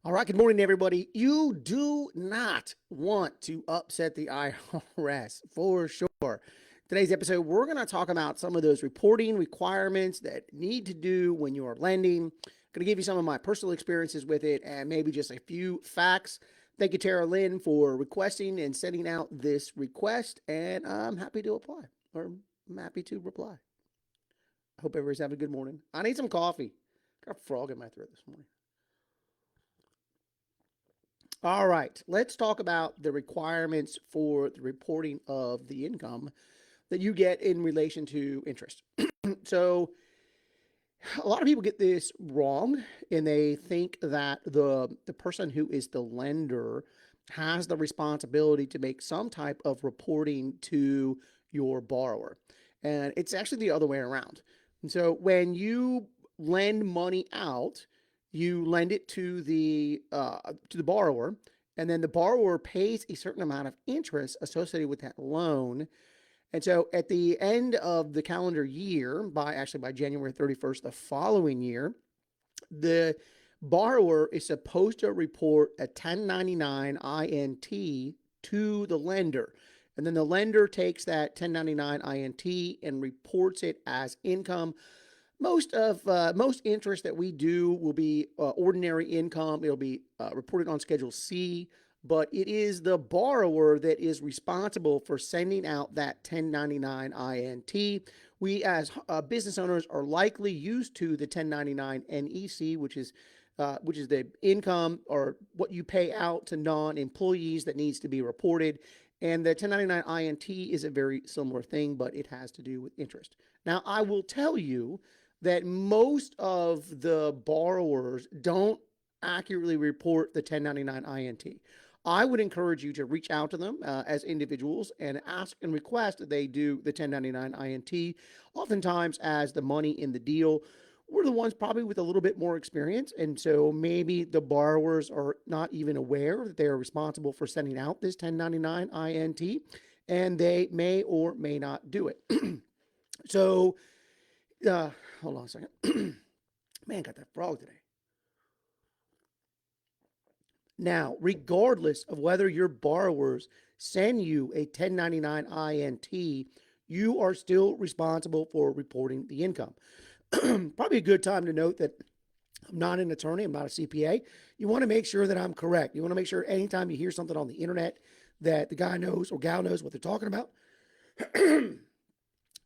All right, good morning, everybody. You do not want to upset the IRS for sure. Today's episode, we're going to talk about some of those reporting requirements that need to do when you're lending. I'm going to give you some of my personal experiences with it and maybe just a few facts. Thank you, Tara Lynn, for requesting and sending out this request, and I'm happy to apply or I'm happy to reply. I hope everybody's having a good morning. I need some coffee. Got a frog in my throat this morning. All right, let's talk about the requirements for the reporting of the income that you get in relation to interest. So, a lot of people get this wrong and they think that the person who is the lender has the responsibility to make some type of reporting to your borrower. And it's actually the other way around. And so when you lend money out, you lend it to the borrower, and then the borrower pays a certain amount of interest associated with that loan. And so at the end of the calendar year, by January 31st the following year, the borrower is supposed to report a 1099 INT to the lender. And then the lender takes that 1099 INT and reports it as income. Most interest that we do will be ordinary income. It'll be reported on Schedule C, but it is the borrower that is responsible for sending out that 1099 INT. We, as business owners, are likely used to the 1099 NEC, which is the income or what you pay out to non-employees that needs to be reported. And the 1099 INT is a very similar thing, but it has to do with interest. Now, I will tell you that most of the borrowers don't accurately report the 1099 INT. I would encourage you to reach out to them as individuals and ask and request that they do the 1099 INT. Oftentimes, as the money in the deal, we're the ones probably with a little bit more experience. And so maybe the borrowers are not even aware that they are responsible for sending out this 1099 INT, and they may or may not do it. So, uh, hold on a second. Man, got that frog today. Now, regardless of whether your borrowers send you a 1099 INT, you are still responsible for reporting the income. Probably a good time to note that I'm not an attorney, I'm not a CPA. You want to make sure that I'm correct. You want to make sure anytime you hear something on the internet that the guy knows or gal knows what they're talking about,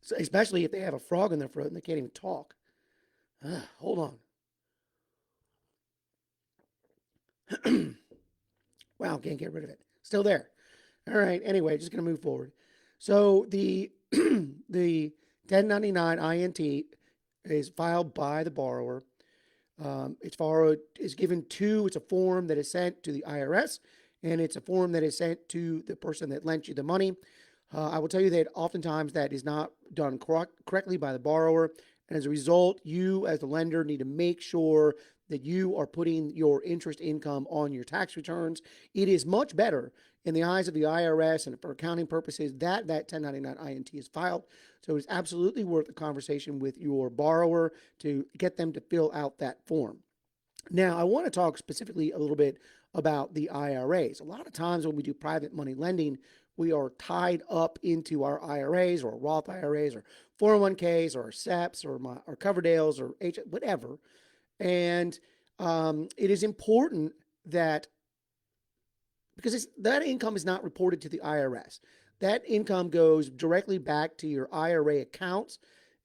so especially if they have a frog in their throat and they can't even talk. Hold on. Wow, can't get rid of it. Still there. All right. Anyway, just going to move forward. So the the 1099 INT is filed by the borrower. It's borrowed is given to. It's a form that is sent to the IRS, and it's a form that is sent to the person that lent you the money. I will tell you that oftentimes that is not done correctly by the borrower, and as a result, you as the lender need to make sure that you are putting your interest income on your tax returns. It is much better in the eyes of the IRS and for accounting purposes that 1099 INT is filed. So it's absolutely worth a conversation with your borrower to get them to fill out that form. Now, I want to talk specifically a little bit about the IRAs. A lot of times when we do private money lending, we are tied up into our IRAs or Roth IRAs or 401ks or SEPs or Coverdales or whatever. And it is important that because that income is not reported to the IRS. That income goes directly back to your IRA accounts.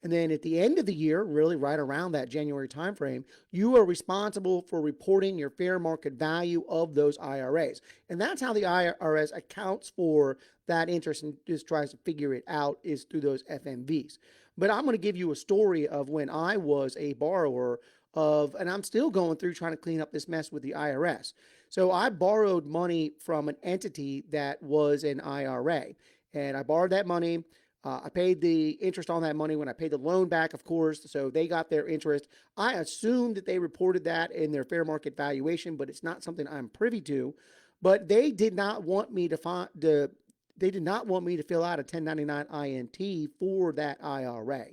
And then at the end of the year, really right around that January timeframe, you are responsible for reporting your fair market value of those IRAs. And that's how the IRS accounts for that interest and just tries to figure it out is through those FMVs. But I'm going to give you a story of when I was a borrower and I'm still going through trying to clean up this mess with the IRS. So I borrowed money from an entity that was an IRA, and I borrowed that money. I paid the interest on that money when I paid the loan back, of course, so they got their interest. I assumed that they reported that in their fair market valuation, but it's not something I'm privy to. But they did not want me to fill out a 1099 INT for that IRA.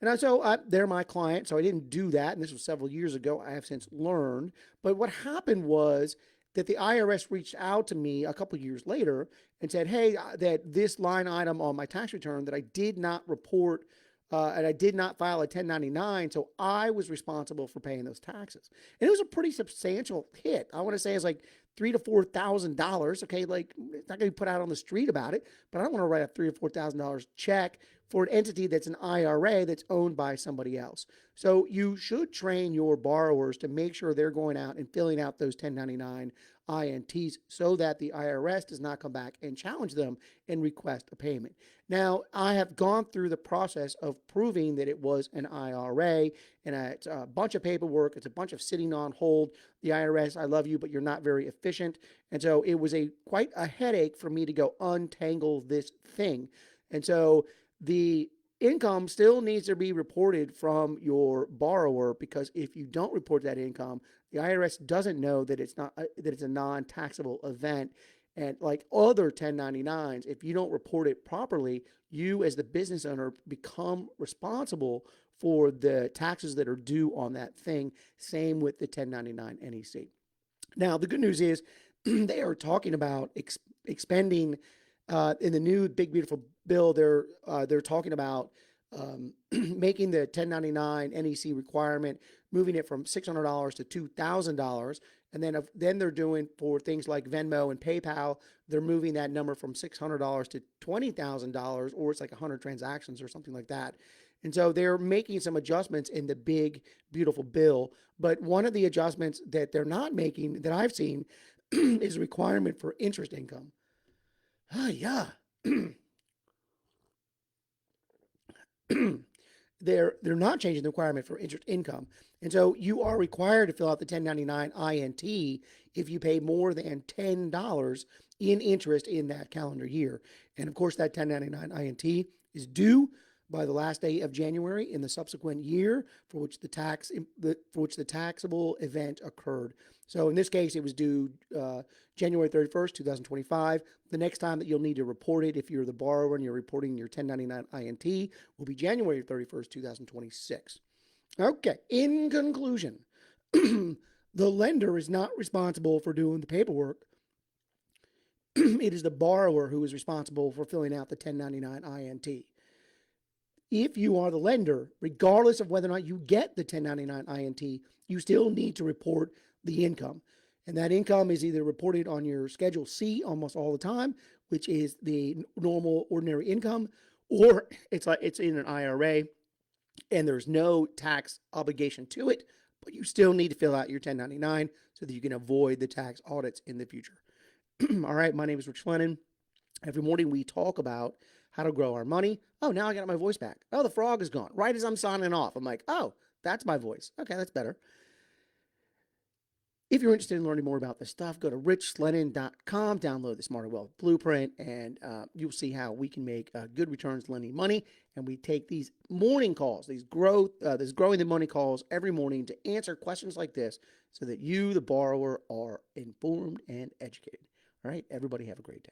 They're my client, so I didn't do that. And this was several years ago. I have since learned. But what happened was that the IRS reached out to me a couple years later and said, hey, that this line item on my tax return that I did not report and I did not file a 1099, so I was responsible for paying those taxes. And it was a pretty substantial hit. I want to say it's like $3,000 to $4,000. Okay, like it's not going to be put out on the street about it, but I don't want to write a $3,000 or $4,000 check for an entity that's an IRA that's owned by somebody else. So you should train your borrowers to make sure they're going out and filling out those 1099 INTs so that the IRS does not come back and challenge them and request a payment. Now, I have gone through the process of proving that it was an IRA, and it's a bunch of paperwork. It's a bunch of sitting on hold. The IRS, I love you, but you're not very efficient. And so it was quite a headache for me to go untangle this thing. And so the income still needs to be reported from your borrower, because if you don't report that income, the IRS doesn't know that it's a non-taxable event. And like other 1099s, if you don't report it properly, you as the business owner become responsible for the taxes that are due on that thing. Same with the 1099 NEC. Now, the good news is they are talking about expending in the new big beautiful bill. They're talking about making the 1099 NEC requirement, moving it from $600 to $2,000. And then they're doing for things like Venmo and PayPal, they're moving that number from $600 to $20,000, or it's like 100 transactions or something like that. And so they're making some adjustments in the big, beautiful bill. But one of the adjustments that they're not making that I've seen is a requirement for interest income. Yeah. They're not changing the requirement for interest income. And so you are required to fill out the 1099 INT if you pay more than $10 in interest in that calendar year. And of course, that 1099 INT is due by the last day of January in the subsequent year for which the taxable event occurred. So in this case, it was due January 31st, 2025. The next time that you'll need to report it, if you're the borrower and you're reporting your 1099 INT, will be January 31st, 2026. Okay, in conclusion, the lender is not responsible for doing the paperwork. It is the borrower who is responsible for filling out the 1099 INT. If you are the lender, regardless of whether or not you get the 1099 INT, you still need to report the income. And that income is either reported on your Schedule C almost all the time, which is the normal ordinary income, or it's in an IRA and there's no tax obligation to it, but you still need to fill out your 1099 so that you can avoid the tax audits in the future. All right, my name is Rich Lennon. Every morning we talk about how to grow our money. Oh, now I got my voice back. Oh, the frog is gone. Right as I'm signing off, I'm like, oh, that's my voice. Okay, that's better. If you're interested in learning more about this stuff, go to richlennon.com, download the Smarter Wealth Blueprint, and you'll see how we can make good returns lending money. And we take these morning calls, these growing the money calls every morning to answer questions like this so that you, the borrower, are informed and educated. All right, everybody have a great day.